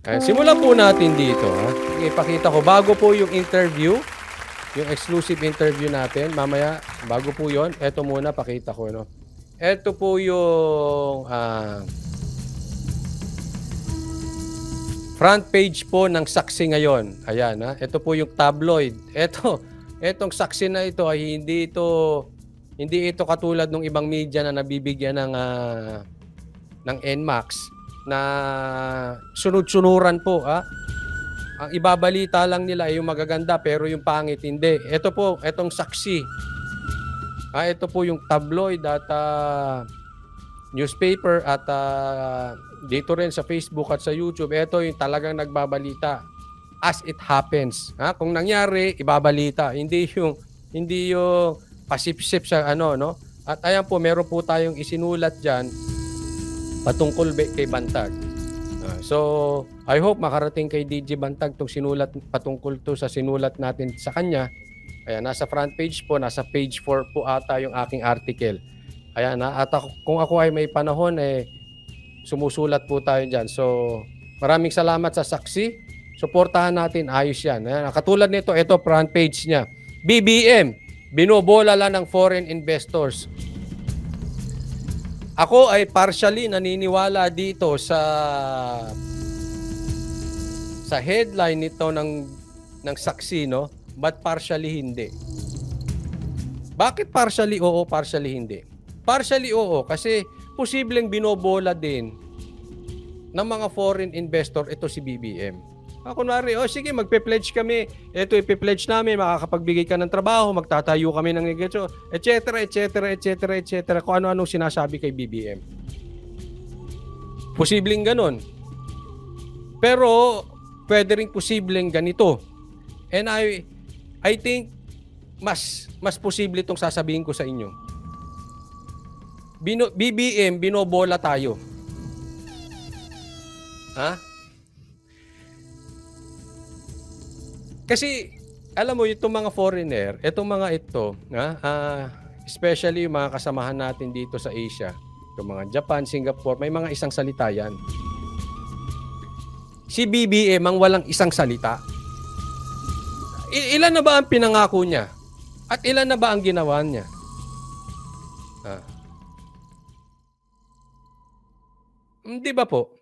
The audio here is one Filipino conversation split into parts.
Simulan po natin dito. Ha? Ipakita ko, bago po yung interview, yung exclusive interview natin, mamaya, bago po yon, eto muna, pakita ko. No? Eto po yung front page po ng Saksi ngayon. Ayan, ha? Ito po yung tabloid. Etong Saksi na ito ay hindi ito katulad ng ibang media na nabibigyan ng NMAX na sunod-sunuran po. Ang ibabalita lang nila ay yung magaganda pero yung pangit hindi. Ito po, etong Saksi. Ito po yung tabloid at newspaper at dito rin sa Facebook at sa YouTube. Ito yung talagang nagbabalita as it happens. Kung nangyari, ibabalita. Hindi yung pasipsip sa no? At ayan po, meron po tayong isinulat diyan patungkol kay Bantag. So, I hope makarating kay DJ Bantag tong sinulat patungkol to sa sinulat natin sa kanya. Ayan, nasa front page po, nasa page 4 po ata yung aking article. Ayan, at kung ako ay may panahon, sumusulat po tayo dyan. So, maraming salamat sa Saksi. Suportahan natin, ayos yan. Ayan, katulad nito, ito front page niya. BBM, binobola lang ng foreign investors. Ako ay partially naniniwala dito sa headline nito ng Saksi, no? But partially hindi. Bakit partially oo, partially hindi? Partially oo kasi posibleng binobola din ng mga foreign investor ito si BBM. Kunwari, sige, magpe-pledge kami. Ito, ipe-pledge namin, makakapagbigay ka ng trabaho, magtatayo kami ng negosyo, etc., etc., etc., etc., kung ano-anong sinasabi kay BBM. Posibleng ganun. Pero, pwede rin posibleng ganito. And I think, mas posible itong sasabihin ko sa inyo. BBM, binobola tayo. Kasi, alam mo, itong mga foreigner, itong mga ito, especially yung mga kasamahan natin dito sa Asia, yung mga Japan, Singapore, may mga isang salita yan. Si BBM ang walang isang salita. Ilan na ba ang pinangako niya? At ilan na ba ang ginawa niya? Di ba po?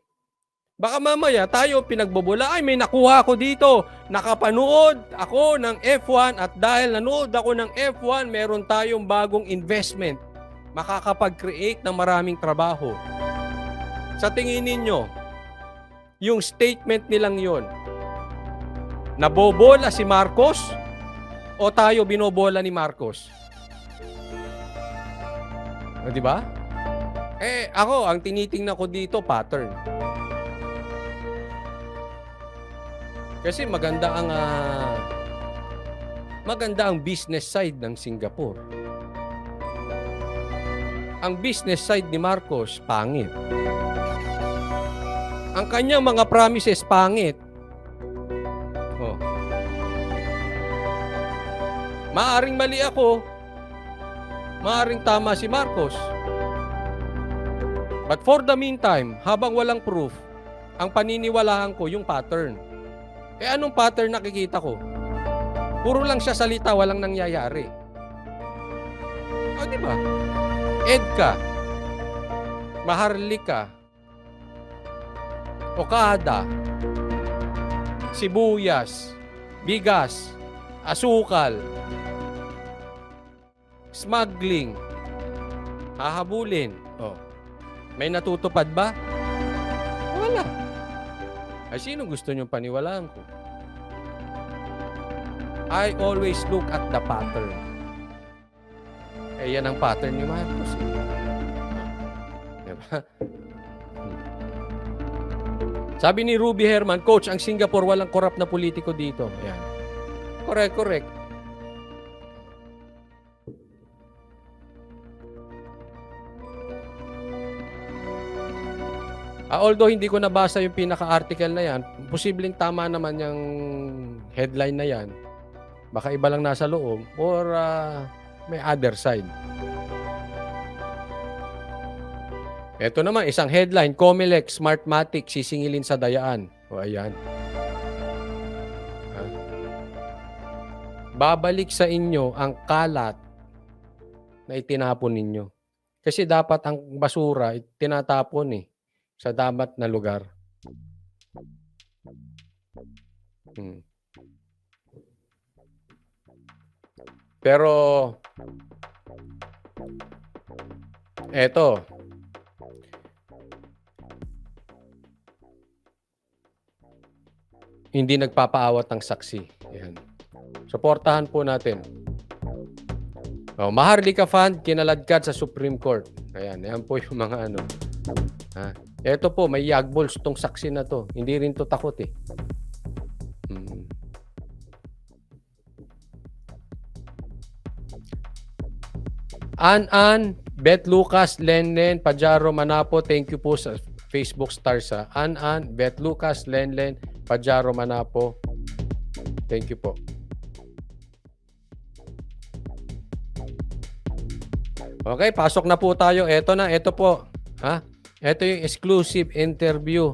Baka mamaya tayo pinagbubula, ay may nakuha ako dito. Nakapanood ako ng F1 at dahil nanood ako ng F1, meron tayong bagong investment. Makakapag-create ng maraming trabaho. Sa tingin ninyo, yung statement nilang yon, nabobola si Marcos o tayo binobola ni Marcos? Di ba? Ako, ang tinitingnan ko dito, pattern. Kasi maganda ang business side ng Singapore. Ang business side ni Marcos, pangit. Ang kanyang mga promises, pangit. Maaring mali ako. Maaring tama si Marcos. But for the meantime, habang walang proof, ang paniniwalaan ko yung pattern. Anong pattern nakikita ko? Puro lang siya salita, walang nangyayari. Di ba? EDCA, Maharlika, Okada, sibuyas, bigas, asukal, smuggling, hahabulin. May natutupad ba? Wala. Sino gusto niyong paniwalaan ko? I always look at the pattern. Yan ang pattern ni Marcos. Diba? Sabi ni Ruby Herman, Coach, ang Singapore walang korap na politiko dito. Ayan. Correct. Although hindi ko nabasa yung pinaka-article na yan, posibleng tama naman yung headline na yan. Baka iba lang nasa loob or may other side. Ito naman, isang headline, Comelec, Smartmatic, sisingilin sa dayaan. O ayan. Ah. Babalik sa inyo ang kalat na itinapon ninyo. Kasi dapat ang basura tinatapon sa dapat na lugar. Hmm. Pero eto, hindi nagpapaawat ang saksi. Ayan. Suportahan po natin. Maharlika Fund, kinaladkad sa Supreme Court. Ayan, yan po yung mga ano. Eto po, may yagbols tong saksi na to. Hindi rin to takot An, Beth Lucas, Lenlen, Pajaro, Manapo, thank you po sa Facebook stars An, Beth Lucas, Lenlen, Pajaro, Manapo. Thank you po. Okay, pasok na po tayo. Ito na, ito po. Ito yung exclusive interview.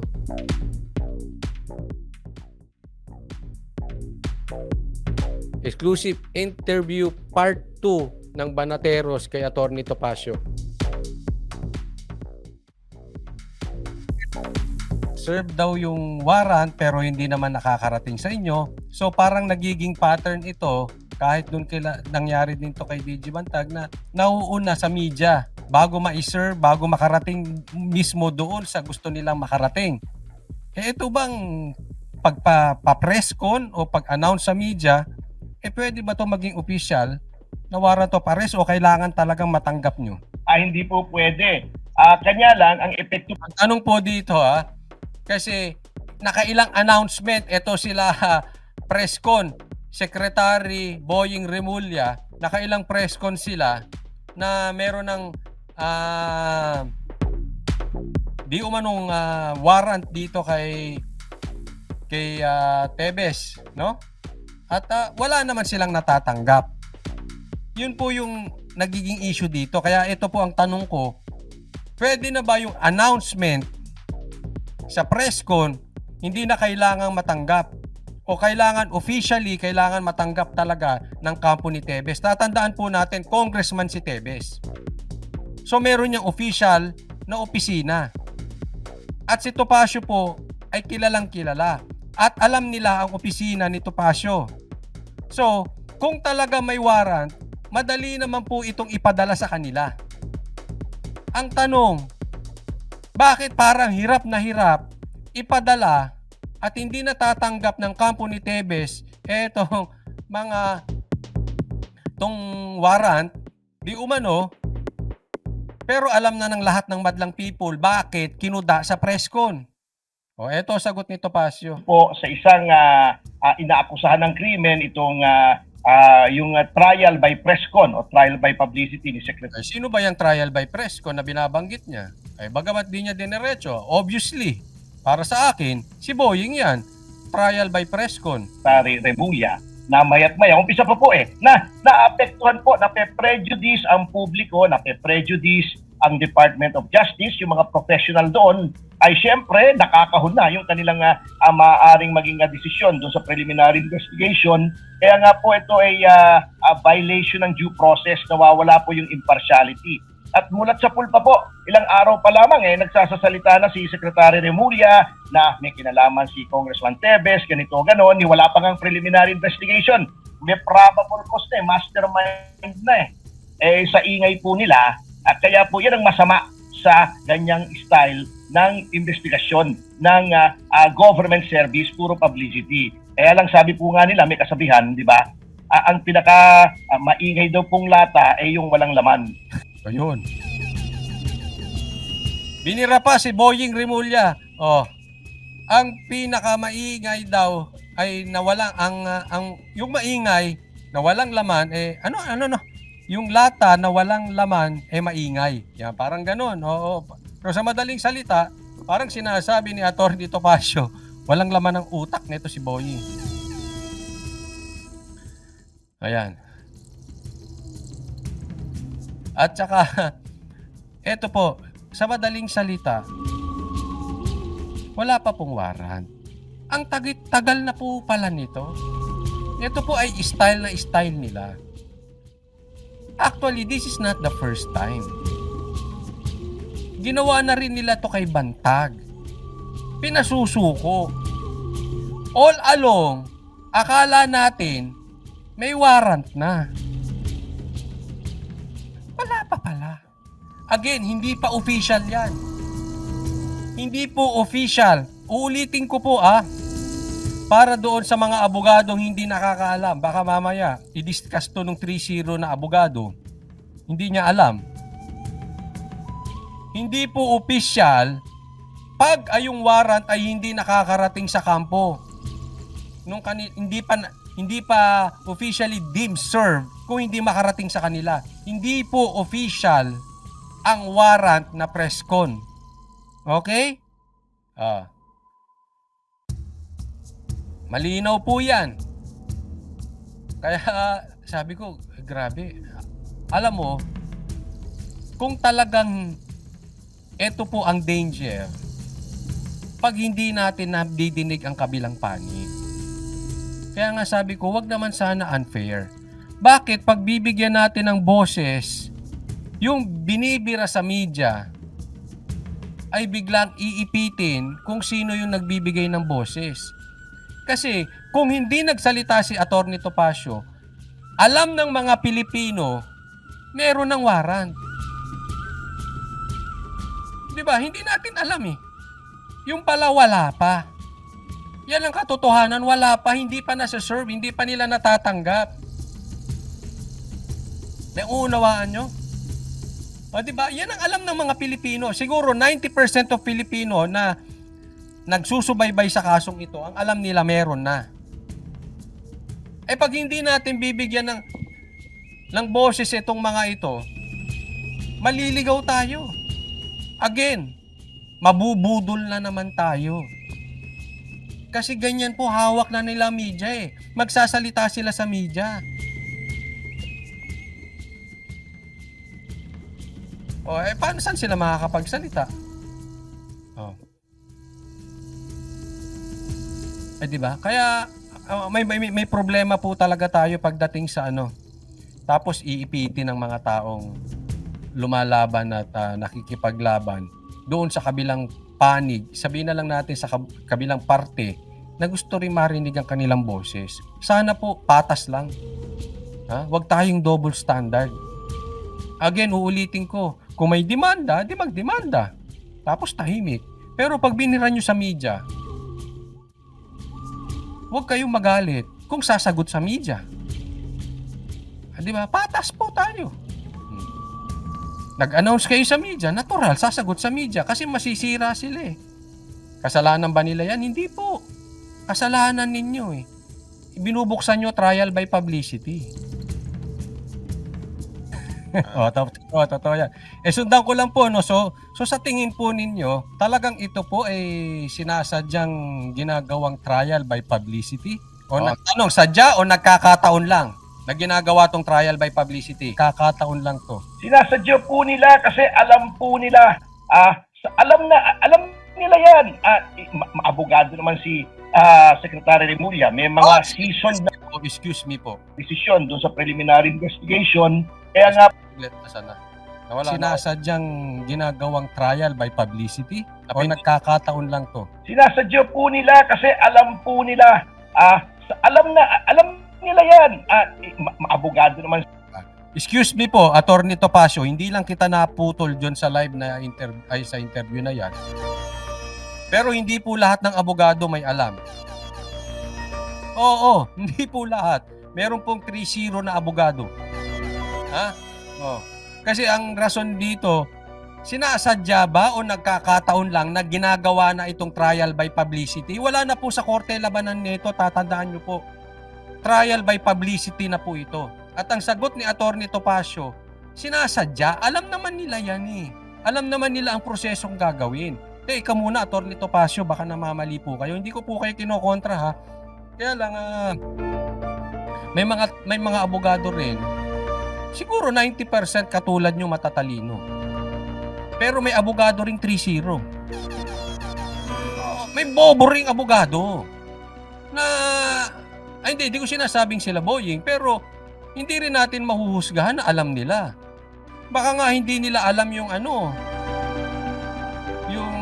Exclusive interview part 2 ng Banateros kay Atty. Topacio. Serve daw yung warrant pero hindi naman nakakarating sa inyo. So parang nagiging pattern ito kahit doon nangyari din to kay DJ Bantag na nauuna sa media bago ma-serve, bago makarating mismo doon sa gusto nilang makarating. Ito bang pagpa-press con o pag-announce sa media, pwede ba to maging official na warrant of arrest o kailangan talagang matanggap nyo? Hindi po pwede. Kanya lang ang epekto. Ang tanong po dito kasi nakailang announcement, ito sila press con, Secretary Boying Remulla, nakailang press con sila na meron ng di umanong warrant dito kay Tebes, no? At wala naman silang natatanggap. Yun po yung nagiging issue dito. Kaya ito po ang tanong ko, pwede na ba yung announcement sa press con hindi na kailangang matanggap o kailangan matanggap talaga ng kampo ni Tebes? Tatandaan po natin, congressman si Tebes. So meron niyang official na opisina. At si Topacio po ay kilalang kilala. At alam nila ang opisina ni Topacio. So, kung talaga may warrant, madali naman po itong ipadala sa kanila. Ang tanong, bakit parang hirap na hirap ipadala at hindi natatanggap ng kampo ni Tebes etong tong warrant, di umano, pero alam na ng lahat ng madlang people bakit kinuda sa press con. Eto sagot ni Topacio. Po sa isang inaakusahan ng krimen itong yung trial by press con o trial by publicity ni Secretary. Sino ba yung trial by press con na binabanggit niya? Bagamat di niya dinerecho, obviously, para sa akin, si Boying yan. Trial by press con. Secretary Remulla na mayat-maya, umpisa pa po na naapektuhan po, nape-prejudice ang publiko, nape-prejudice ang Department of Justice, yung mga professional doon, ay syempre nakakahuna yung kanilang maaaring maging desisyon doon sa preliminary investigation. Kaya nga po ito ay violation ng due process, nawawala po yung impartiality. At mulat sa pulpa po, ilang araw pa lamang nagsasasalita na si Secretary Remulla na may kinalaman si Congressman Tebes, ganito ganon, wala pa ngang preliminary investigation. May probable cause mastermind na sa ingay po nila. At kaya po yan ang masama sa ganyang style ng investigasyon ng government service, puro publicity. Kaya lang sabi po nga nila, may kasabihan, di ba? Ang pinaka maingay daw pong lata ay yung walang laman. Ayun. Binira pa si Boying Remulla. Ang pinaka maingay daw ay nawalang yung maingay na walang laman yung lata na walang laman maingay. Yan, parang ganoon. Pero sa madaling salita, parang sinasabi ni Atty. Topacio, walang laman ng utak nito si Boying. Ayan. At saka, eto po, sa madaling salita, wala pa pong warrant. Ang tagal na po pala nito. Ito po ay style na style nila. Actually, this is not the first time. Ginawa na rin nila to kay Bantag. Pinasusuko. All along, akala natin may warrant na. Wala pa pala. Again, hindi pa official yan. Hindi po official. Uulitin ko po para doon sa mga abogadong hindi nakakaalam. Baka mamaya, i-discuss to nung 3-0 na abogado. Hindi niya alam. Hindi po official pag yung warrant ay hindi nakakarating sa kampo. Hindi pa officially deemed served kung hindi makarating sa kanila. Hindi po official ang warrant na press con. Okay? Malinaw po yan. Kaya sabi ko, grabe. Alam mo, kung talagang ito po ang danger, pag hindi natin nadidinig ang kabilang panig. Kaya nga sabi ko, wag naman sana unfair. Bakit pag bibigyan natin ng boses, yung binibira sa media, ay biglang iipitin kung sino yung nagbibigay ng boses. Kasi kung hindi nagsalita si Atty. Topacio, alam ng mga Pilipino, meron ng warrant. Di ba? Hindi natin alam eh. Yung pala wala pa. Yan ang katotohanan, wala pa, hindi pa nasa-serve, hindi pa nila natatanggap. Naunawaan nyo? O di ba? Yan ang alam ng mga Pilipino. Siguro 90% of Pilipino na nagsusubaybay sa kasong ito, ang alam nila meron na. Eh pag hindi natin bibigyan ng boses itong mga ito, maliligaw tayo. Again, mabubudol na naman tayo. Kasi ganyan po hawak na nila media eh. Magsasalita sila sa media. Paano saan sila makakapagsalita? Di ba? Kaya may problema po talaga tayo pagdating sa Tapos iipitin ng mga taong lumalaban at nakikipaglaban doon sa kabilang panig. Sabihin na lang natin sa kabilang parte na gusto rin marinig ang kanilang boses. Sana po patas lang. Huwag tayong double standard. Again, uulitin ko, kung may demanda, di magdemanda. Tapos tahimik. Pero pag binira nyo sa media, huwag kayong magalit kung sasagot sa media. Di ba? Patas po tayo. Nag-announce kayo sa media, natural, sasagot sa media kasi masisira sila eh. Kasalanan ba nila yan? Hindi po. Kasalanan ninyo eh. Binubuksan nyo trial by publicity. Totoo yan. Sundan ko lang po, no? So sa tingin po ninyo, talagang ito po ay sinasadyang ginagawang trial by publicity? O tanong, sadya o nagkakataon lang na ginagawa tong trial by publicity? Kakataon lang to. Sinasadya po nila kasi alam po nila, alam nila yan. Maabogado naman si Secretary Remulla. May mga seasoned na excuse me po. desisyon doon sa preliminary investigation. Kaya nga, sinasadyang ginagawang trial by publicity? O nagkakataon lang to? Sinasadya po nila kasi alam po nila, alam nila yan. Maabogado naman. Excuse me po, Atty. Topacio, hindi lang kita naputol dyan sa live na sa interview na yan. Pero hindi po lahat ng abogado may alam. Oo, hindi po lahat. Meron pong 3-0 na abogado. Kasi ang rason dito, sinasadya ba o nagkakataon lang na ginagawa na itong trial by publicity? Wala na po sa korte labanan nito, tatandaan nyo po. Trial by publicity na po ito. At ang sagot ni Atty. Topacio, sinasadya, alam naman nila yan eh. Alam naman nila ang prosesong gagawin. Ikaw muna, Atty. Topacio, baka namamali po kayo. Hindi ko po kayo kinokontra ha. Kaya lang, may mga abogado rin. Siguro 90% katulad nyo matatalino. Pero may abogado ring 3-0. May bobo ring abogado. na ay hindi ko sinasabing sila boying, pero hindi rin natin mahuhusgahan na alam nila. Baka nga hindi nila alam yung yung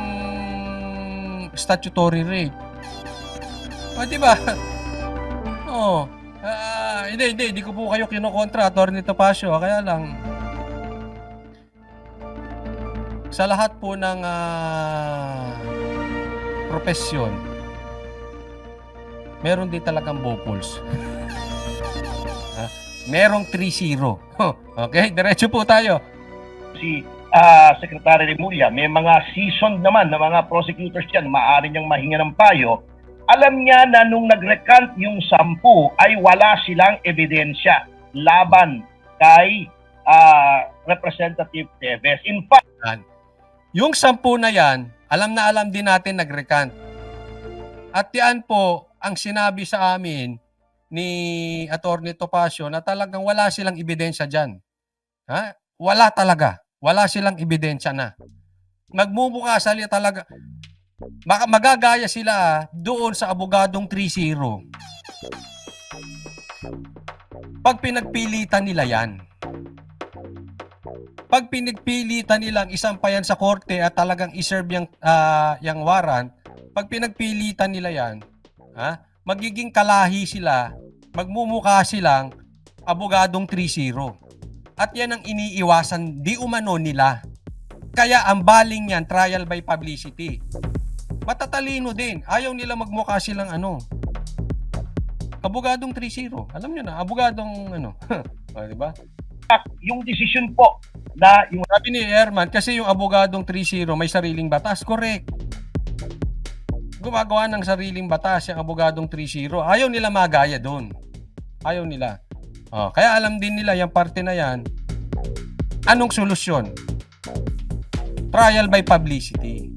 statutory rape. O, di ba? Oo. Hindi ko po kayo kinokontra, Atty. Topacio. Kaya lang, sa lahat po ng profesyon, meron din talagang bopuls. Merong 3-0. Okay, diretso po tayo. Si Secretary Remulla, may mga seasoned naman na mga prosecutors dyan, maaari niyang mahinga ng payo. Alam niya na nung nag-recant yung 10 ay wala silang ebidensya laban kay Representative Teves. In fact, yung 10 na yan, alam din natin nag-recant. At yan po ang sinabi sa amin ni Atty. Topacio na talagang wala silang ebidensya dyan. Ha? Wala talaga. Wala silang ebidensya na. Magmumukha sila talaga. Magagaya sila doon sa abogadong 3-0. Pag pinagpilitan nila yan. Pag pinagpilitan nilang isampayan sa korte at talagang iserve yung warrant, pag pinagpilitan nila yan, magiging kalahi sila, magmumukha silang abogadong 3-0. At yan ang iniiwasan di umano nila. Kaya ang baling yan, trial by publicity. Matatalino din. Ayaw nila magmukha silang abogadong 3-0. Alam nyo na, abogadong diba? yung decision po na yung Sabi ni Herman, kasi yung abogadong 3-0 may sariling batas. Correct. Gumagawa ng sariling batas yung abogadong 3-0. Ayaw nila magaya doon. Ayaw nila. Kaya alam din nila yung parte na yan. Anong solusyon? Trial by publicity.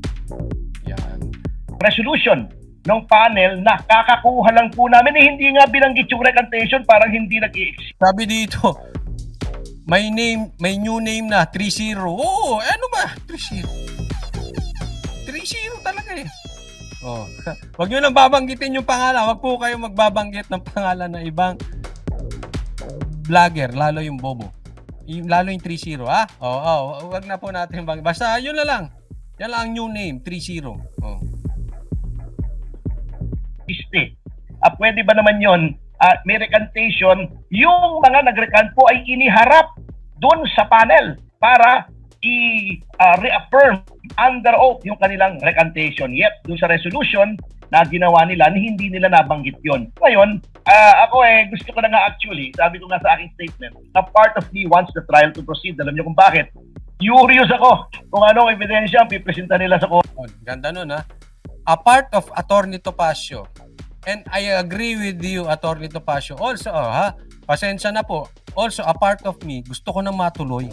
Yan. resolution ng panel na kakakuha lang po namin, hindi nga binanggit yung recantation, parang hindi nag-i-exist. Sabi dito, may new name na 3-0. Oo, ano ba? 3-0. 3-0 talaga eh. Wag nyo nang babanggitin yung pangalan. Wag po kayo magbabanggit ng pangalan ng ibang vlogger, lalo yung bobo. Lalo yung 3-0, ha? Wag na po natin bang. Basta yun na lang. Yan lang ang new name, 3-0. Pwede ba naman yon? May recantation, yung mga nag-recant po ay iniharap doon sa panel para reaffirm under oath yung kanilang recantation. Yet, doon sa resolution na ginawa nila, hindi nila nabanggit yon. Ngayon, ako gusto ko na nga actually, sabi ko nga sa aking statement, na part of me wants the trial to proceed. Alam niyo kung bakit? Curious ako kung anong ebidensya ang pipresenta nila sa court. Ganda nun, ha? A part of Atty. Topacio, and I agree with you, Atty. Topacio, also, pasensya na po, also a part of me, gusto ko nang matuloy.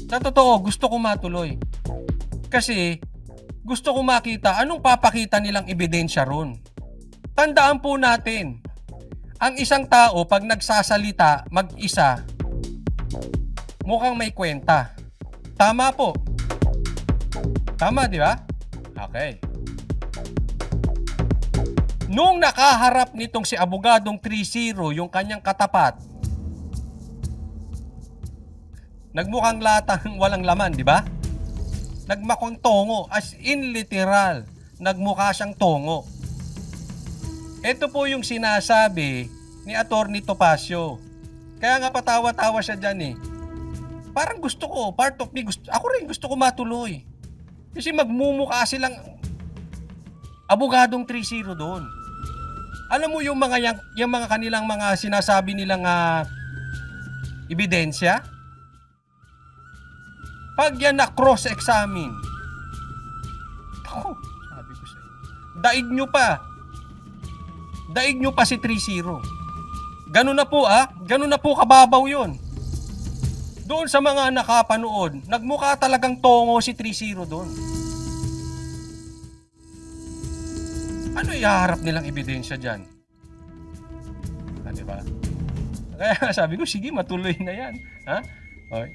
Sa totoo, gusto ko matuloy. Kasi, gusto ko makita anong papakita nilang ebidensya ron. Tandaan po natin, ang isang tao, pag nagsasalita, mag-isa, mukhang may kwenta. Tama po. Tama, di ba? Okay. Nung nakaharap nitong si abogadong 3-0, yung kanyang katapat, nagmukhang latang walang laman, di ba? Nagmukhang tongo, as in literal, nagmukha siyang tongo. Ito po yung sinasabi ni Atty. Topacio. Kaya nga patawa-tawa siya dyan eh. Parang gusto ko, part of me, ako rin gusto ko matuloy. Kasi magmumukha silang abogadong 3-0 doon. Alam mo yung mga kanilang mga sinasabi nilang ebidensya? Pag yan na cross-examine, sabi ko sa inyo, daig nyo pa si 3-0. Ganun na po kababaw yun. Doon sa mga nakapanood, nagmukha talagang tongo si 3-0 doon. Ano ihaharap nilang ebidensya dyan? Diba? Kaya sabi ko, sige, matuloy na yan.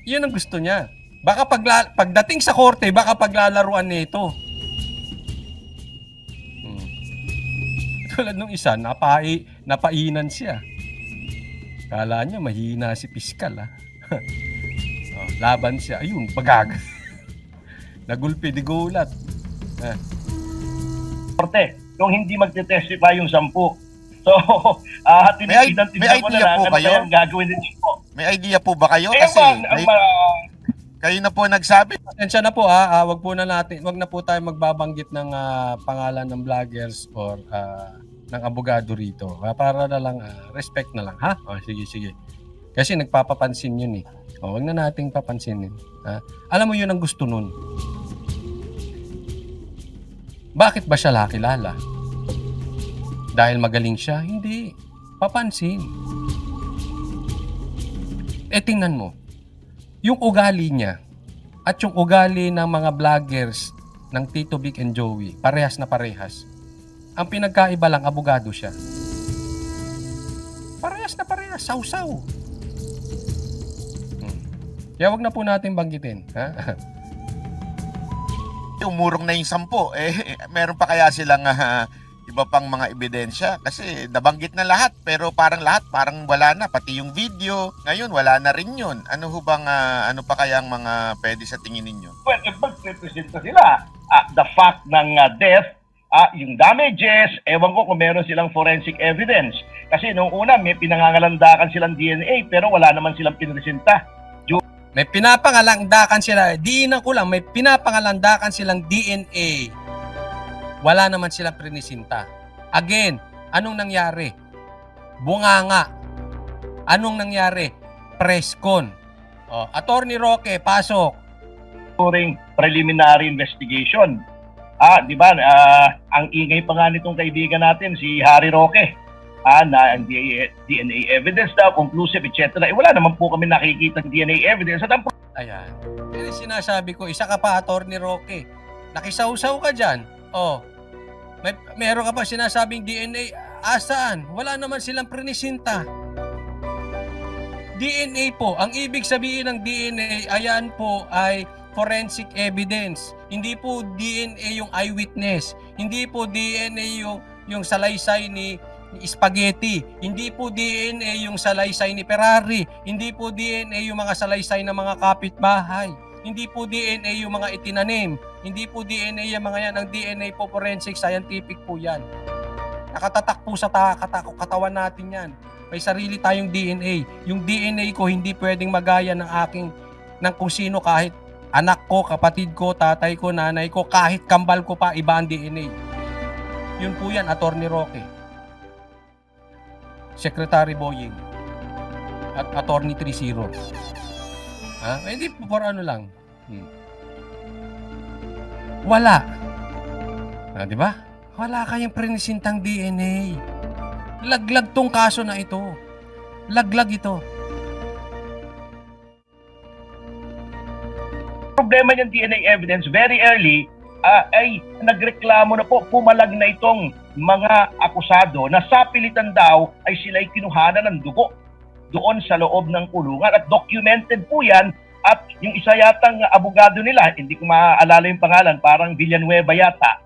Yan ang gusto niya. Baka pagdating sa korte, baka paglalaruan nito. tulad nung isa, napainan siya. Kala niya mahina si piskal, ha. Oh, laban siya. Ayun, bagag. Nagulpi di gulat. Eh, Korte, yung hindi magte-testify yung 10. So, tinitinan ko na idea lang po ano kayo? kayang gagawin nila po. May idea po ba kayo? Eh, Kasi kayo na po nagsabi. pasensya na po, ha. Wag na po tayo magbabanggit ng pangalan ng vloggers or ng abogado rito. Para na lang respect na lang, ha? Oh, sige. Kasi nagpapapansin yun eh. Oh, wag na nating papansinin, ha? Alam mo yun ang gusto nun. Bakit ba siya kilala? Dahil magaling siya? Hindi. Papansin. Tingnan mo. Yung ugali niya at yung ugali ng mga vloggers ng Tito Vic and Joey, parehas na parehas. Ang pinagkaiba lang, abogado siya. Parehas na parehas, sausaw. Kaya wag na po natin banggitin. Ha? Umurong na yung 10. Meron pa kaya silang iba pang mga ebidensya? Kasi nabanggit na lahat, pero parang wala na. Pati yung video, ngayon wala na rin yun. Ano ho bang, ano pa kaya ang mga pwede sa tingin ninyo? Well, if magpipresenta sila, the fact ng death, yung damages, ewan ko kung meron silang forensic evidence. Kasi nung una, may pinangangalandakan silang DNA, pero wala naman silang pinresenta. May pinapangalandakan sila, may pinapangalandakan silang DNA. Wala naman silang prinisinta. Again, anong nangyari? Bunganga. Anong nangyari? Presscon. Attorney Roque, pasok. During preliminary investigation. Di ba? Ang ingay pa nga nitong kaibigan natin, si Harry Roque. Na DNA evidence daw, conclusive, etc. Wala naman po kami nakikita ng DNA evidence. At Ayan. Yan ang sinasabi ko, isa ka pa, Attorney Roque. Nakisawsaw ka dyan. Meron ka pa sinasabing DNA. Asaan? Wala naman silang prinisinta. DNA po. Ang ibig sabihin ng DNA, ayan po ay forensic evidence. Hindi po DNA yung eyewitness. Hindi po DNA yung salaysay ni spaghetti. Hindi po DNA yung salaysay ni Ferrari. Hindi po DNA yung mga salaysay ng mga kapitbahay. Hindi po DNA yung mga itinanim. Hindi po DNA yung mga yan. Ang DNA po forensic, scientific po yan. Nakatatak po sa katawan natin yan. May sarili tayong DNA. Yung DNA ko hindi pwedeng magaya ng kung sino, kahit anak ko, kapatid ko, tatay ko, nanay ko, kahit kambal ko pa, iba ang DNA. Yun po yan, Attorney Roque. Secretary Boying at Attorney 30. Hindi po for ano lang. Wala. Di ba? Wala kayong prinisintang DNA. Laglag tong kaso na ito. Laglag ito. problema niyang DNA evidence very early, ay nagreklamo na po, pumalag na itong mga akusado na sa pilitan daw ay sila'y kinuhanan ng dugo doon sa loob ng kulungan at documented po yan. At yung isa yatang abogado nila, hindi ko maaalala yung pangalan, parang Villanueva yata,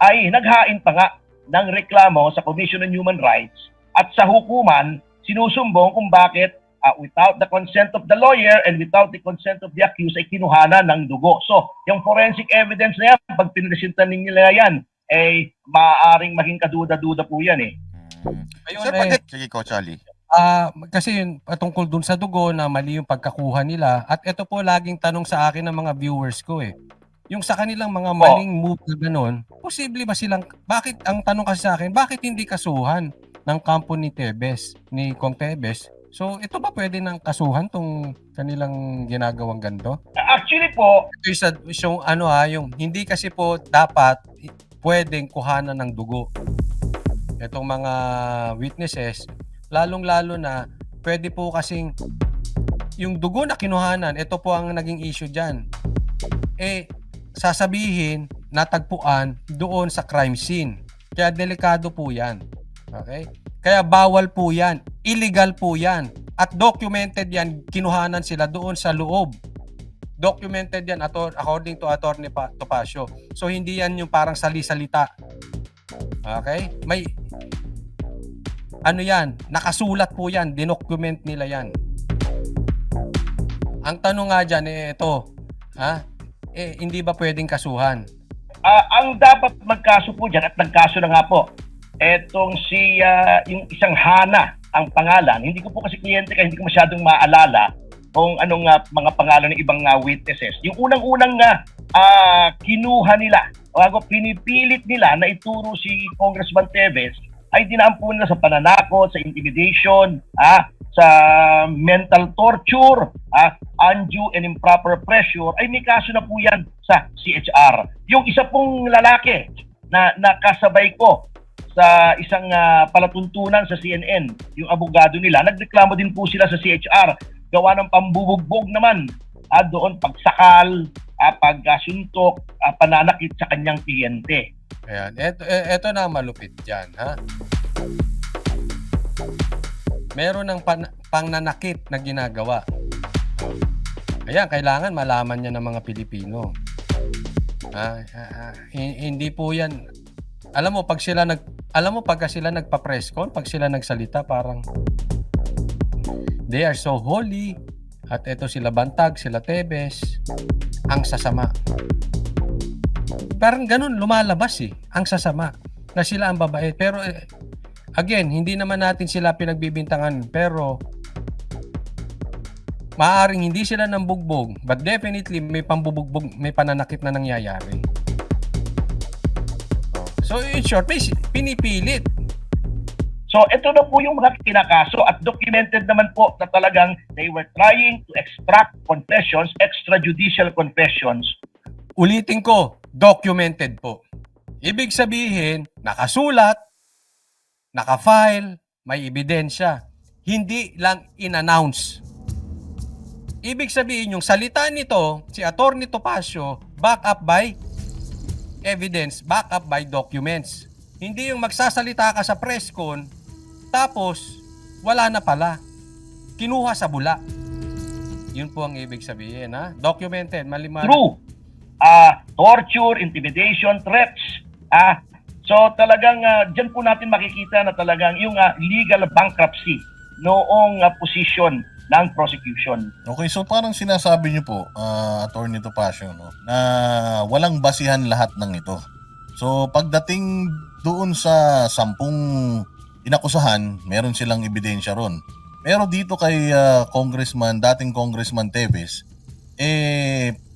ay naghain pa nga ng reklamo sa Commission on Human Rights at sa hukuman sinusumbong kung bakit without the consent of the lawyer and without the consent of the accused ay kinuhanan ng dugo. So, yung forensic evidence na yan, pag pinresentan nila yan, ay maaaring maging kaduda-duda po yan eh. Ayun, Sir, bakit? Sige, Coach Ali. Kasi yun, patungkol dun sa dugo na mali yung pagkakuha nila. At ito po laging tanong sa akin ng mga viewers ko eh. Yung sa kanilang mga maling move na ganun, posible ba silang, bakit, ang tanong kasi sa akin, bakit hindi kasuhan ng kampo ni Tebes, ni Kong Tebes? So, ito ba pwede ng kasuhan tong kanilang ginagawang ganito? Actually po, Ito yung hindi kasi po dapat pwedeng kuhanan ng dugo. Itong mga witnesses, lalong-lalo na pwede po kasing yung dugo na kinuhanan, ito po ang naging issue dyan. Sasabihin, natagpuan doon sa crime scene. Kaya delikado po yan. Okay? Kaya bawal po yan. Illegal po yan. At documented yan, kinuhanan sila doon sa loob. Documented yan according to Attorney Topacio. So hindi yan yung parang sali-salita. Okay? Ano yan? Nakasulat po yan. Dinocument nila yan. Ang tanong nga dyan, ito. Hindi ba pwedeng kasuhan? Ang dapat magkaso po dyan, at nagkaso na nga po, etong yung isang Hana ang pangalan. Hindi ko po kasi kliyente kaya hindi ko masyadong maalala kung anong mga pangalan ng ibang witnesses. Yung unang-unang kinuha nila, o pinipilit nila na ituro si Congressman Teves ay dinaan po nila sa pananakot, sa intimidation, sa mental torture, undue and improper pressure, ay may kaso na po yan sa CHR. Yung isa pong lalaki na nakasabay ko sa isang palatuntunan sa CNN, yung abogado nila, nagreklamo din po sila sa CHR, gawa ng pambubugbog naman doon, pagsakal, pagsuntok, pananakit sa kanyang kliyente. Ayan. Ito na ang malupit dyan, Meron ng pangnanakit na ginagawa. Ayan, kailangan malaman niya ng mga Pilipino. Hindi po yan. Alam mo, pagka sila nagpa-press con, pag sila nagsalita, parang they are so holy. At ito sila Bantag, sila Teves. Ang sasama. Parang ganun, lumalabas ang sasama. Na sila ang babae. Pero again, hindi naman natin sila pinagbibintangan. Pero maaaring hindi sila nang bugbog. But definitely may pambubugbog, may pananakit na nangyayari. So in short, may pinipilit. So ito na po yung mga kinakaso at documented naman po na talagang they were trying to extract confessions, extrajudicial confessions. Ulitin ko, documented po. Ibig sabihin, nakasulat, nakafile, may ebidensya. Hindi lang in-announce. Ibig sabihin, yung salita nito, si Atty. Topacio, back up by evidence, back up by documents. Hindi yung magsasalita ka sa press con, tapos wala na pala. Kinuha sa bula. Yun po ang ibig sabihin, Documented, maliwanag. True. Torture, intimidation, threats. So talagang dyan po natin makikita na talagang yung legal bankruptcy noong position ng prosecution. Okay, so parang sinasabi niyo po, Atty. Topacio, na walang basihan lahat ng ito. So pagdating doon sa 10 inakusahan, meron silang ebidensya ron. Pero dito kay dating Congressman Teves,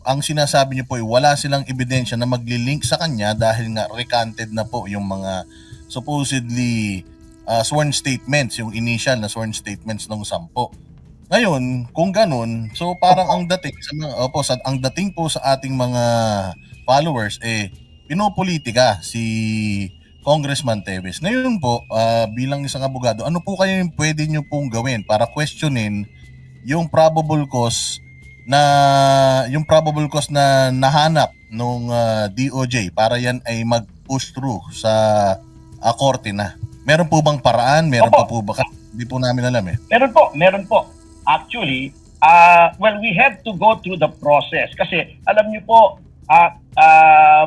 ang sinasabi niyo po ay wala silang ebidensya na magli-link sa kanya dahil nga recanted na po yung mga supposedly sworn statements, yung initial na sworn statements ng 10. Ngayon, kung ganun, so parang ang dating po sa ating mga followers pinopolitika si Congressman Teves. Ngayon po, bilang isang abogado, ano po kayo yung pwede nyo pong gawin para questionin yung probable cause na nahanap nung DOJ para yan ay mag-push through sa korte na? Meron po bang paraan? Meron pa po ba? Hindi po namin alam Meron po. Actually, we have to go through the process kasi alam niyo po,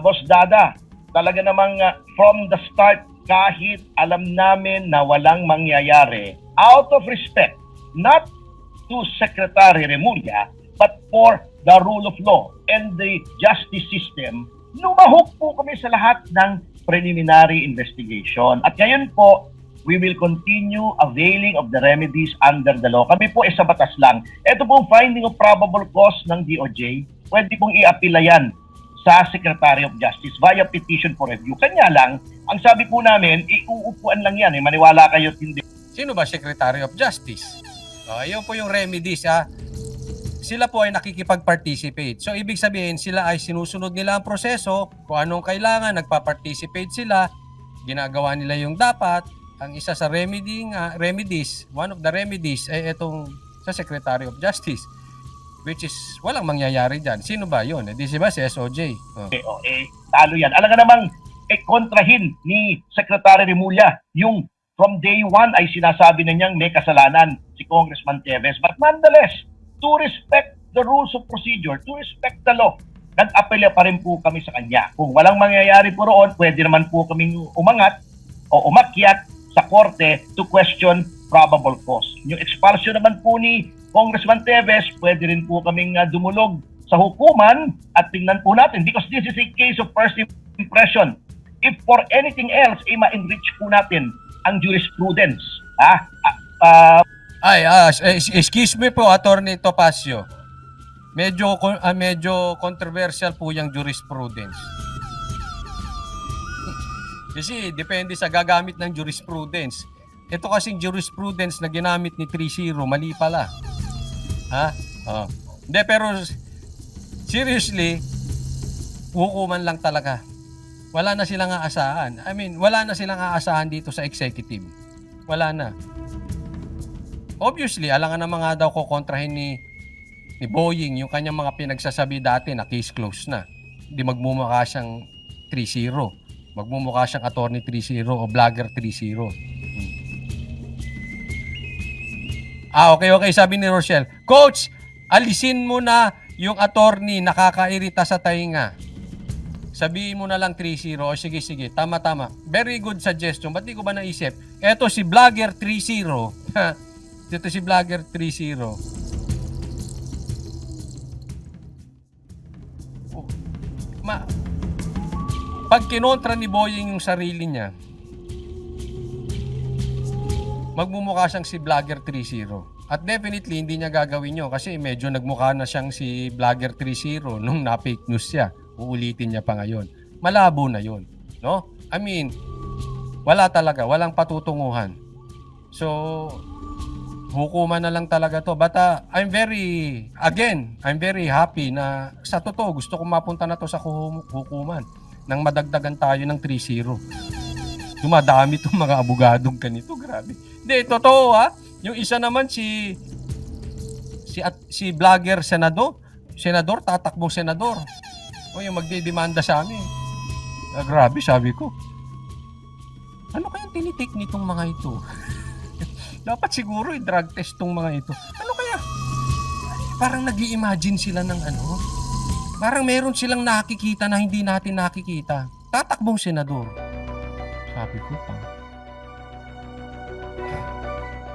Boss Dada, talaga namang from the start, kahit alam namin na walang mangyayari, out of respect, not to Secretary Remulla, but for the rule of law and the justice system, lumahok po kami sa lahat ng preliminary investigation. At ngayon po, we will continue availing of the remedies under the law. Kami po sa batas lang. Ito pong finding of probable cause ng DOJ, pwede pong i-appeal yan sa Secretary of Justice via petition for review. Kanya lang, ang sabi po namin, uupuan lang yan. Maniwala kayo hindi. Sino ba Secretary of Justice? Ayun po yung remedies. Sila po ay nakikipag-participate. So, ibig sabihin, sila ay sinusunod nila ang proseso. Kung anong kailangan, nagpa-participate sila. Ginagawa nila yung dapat. Ang isa sa remedies, one of the remedies ay itong sa Secretary of Justice. Which is, walang mangyayari dyan. Sino ba yun? Di ba si SOJ? Talo yan. Alam nga namang, kontrahin ni Secretary Remulla yung from day one ay sinasabi na niyang may kasalanan si Congressman Teves. But nonetheless, to respect the rules of procedure, to respect the law, nag-apelya pa rin po kami sa kanya. Kung walang mangyayari po roon, pwede naman po kaming umangat o umakyat sa korte to question probable cause. Yung expulsion naman po ni Congressman Teves, pwede rin po kaming dumulog sa hukuman at tingnan po natin because this is a case of first impression. If for anything else, ma-enrich po natin ang jurisprudence. Excuse me po, Attorney Topacio. Medyo controversial po yung jurisprudence. Kasi depende sa gagamit ng jurisprudence. Ito kasing jurisprudence na ginamit ni 3-0, mali pala. Ha? Oh. Hindi, pero seriously, hukuman lang talaga. Wala na silang aasahan. Wala na silang aasahan dito sa executive. Wala na. Obviously, alangan na mga daw kukontrahin ni Boying yung kanyang mga pinagsasabi dati na case closed na. Hindi magmumukha siyang 3-0. Magmumukha siyang attorney 3-0 o vlogger 3-0. Okay. Sabi ni Rochelle, Coach, alisin mo na yung attorney nakakairita sa tainga. Sabihin mo na lang 3-0. O sige, tama. Very good suggestion. Ba't di ko ba naisip? Eto si vlogger 3-0. Dito si vlogger 3-0. Pag kinontra ni Boying yung sarili niya, magmumukha siyang si vlogger 3-0. At definitely, hindi niya gagawin yun kasi medyo nagmukha na siyang si vlogger 3-0 nung na-fake news siya. Uulitin niya pa ngayon. Malabo na yun. No? Wala talaga. Walang patutunguhan. So, hukuman na lang talaga to. But I'm very happy na sa totoo, gusto ko mapunta na to sa hukuman nang madagdagan tayo ng 3-0. Dumadami itong mga abogadong ganito. Grabe. Hindi, totoo ha. Yung isa naman si vlogger senador, tatakbong senador. O yung magdidemanda sa amin. Grabe, sabi ko. Ano kayang tinitik nitong mga ito? Dapat siguro i-drug test tong mga ito. Ano kaya? Parang nag-i-imagine sila ng Parang meron silang nakikita na hindi natin nakikita. Tatakbong senador. Sabi ko pa.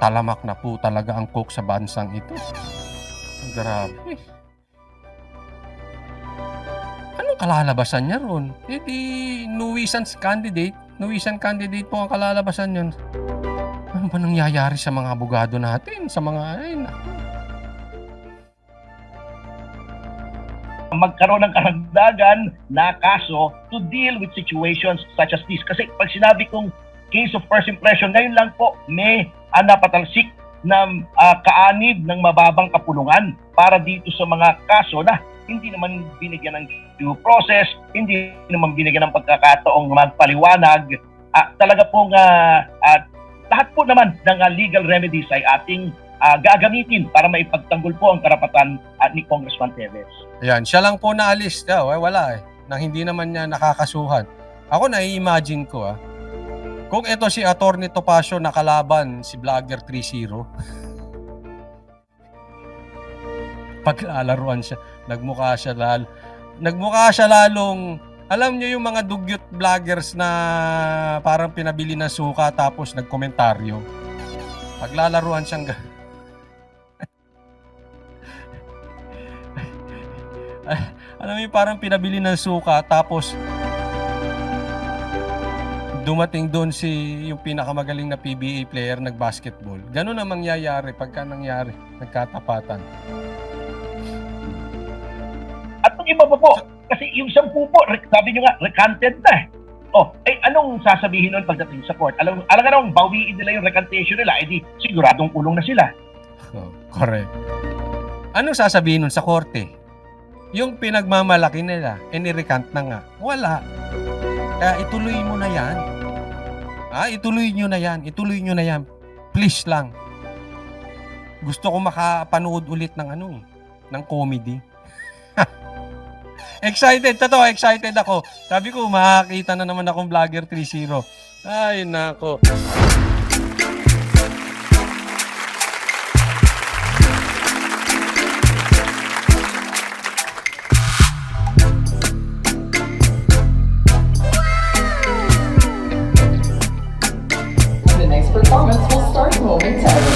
Talamak na po talaga ang coke sa bansang ito. Grabe. Anong kalalabasan niya ron? Di nuwisan candidate po ang kalalabasan yun. Ano ba nangyayari sa mga abogado natin? Sa mga, magkaroon ng karagdagan na kaso to deal with situations such as this. Kasi pag sinabi kong case of first impression, ngayon lang po may napatalsik na kaanib ng mababang kapulungan para dito sa mga kaso na hindi naman binigyan ng due process, hindi naman binigyan ng pagkakataong magpaliwanag. Talaga pong lahat po naman ng legal remedies ay ating gagamitin para maipagtanggol po ang karapatan ni Congressman Teves. Ayan, siya lang po naalis daw. Wala nang hindi naman niya nakakasuhan. Ako nai-imagine ko kung ito si Attorney Topacio nakalaban si vlogger 3-0. Paglalaruan siya, nagmukha siya lalong, alam niyo yung mga dugyot vloggers na parang pinabili ng suka tapos nagkomentaryo. Paglalaruan siyang alam mo yung parang pinabili ng suka tapos dumating doon yung pinakamagaling na PBA player nag-basketball. Ganun ang mangyayari pagka nangyari, nagkatapatan. At yung iba pa po, kasi yung 10 po, sabi nyo nga, recanted na. Anong sasabihin nun pagdating sa court? Alam nga naman, bawiin nila yung recantation nila, edi siguradong kulong na sila. Correct. Anong sasabihin nun sa korte? Yung pinagmamalaki nila, ni-recant na nga. Wala. Kaya ituloy mo na yan. Ituloy nyo na yan. Please lang. Gusto ko makapanood ulit ng ng comedy. Excited ako. Sabi ko, makakita na naman akong vlogger 3-0. Ay, nako. performance will start momentarily.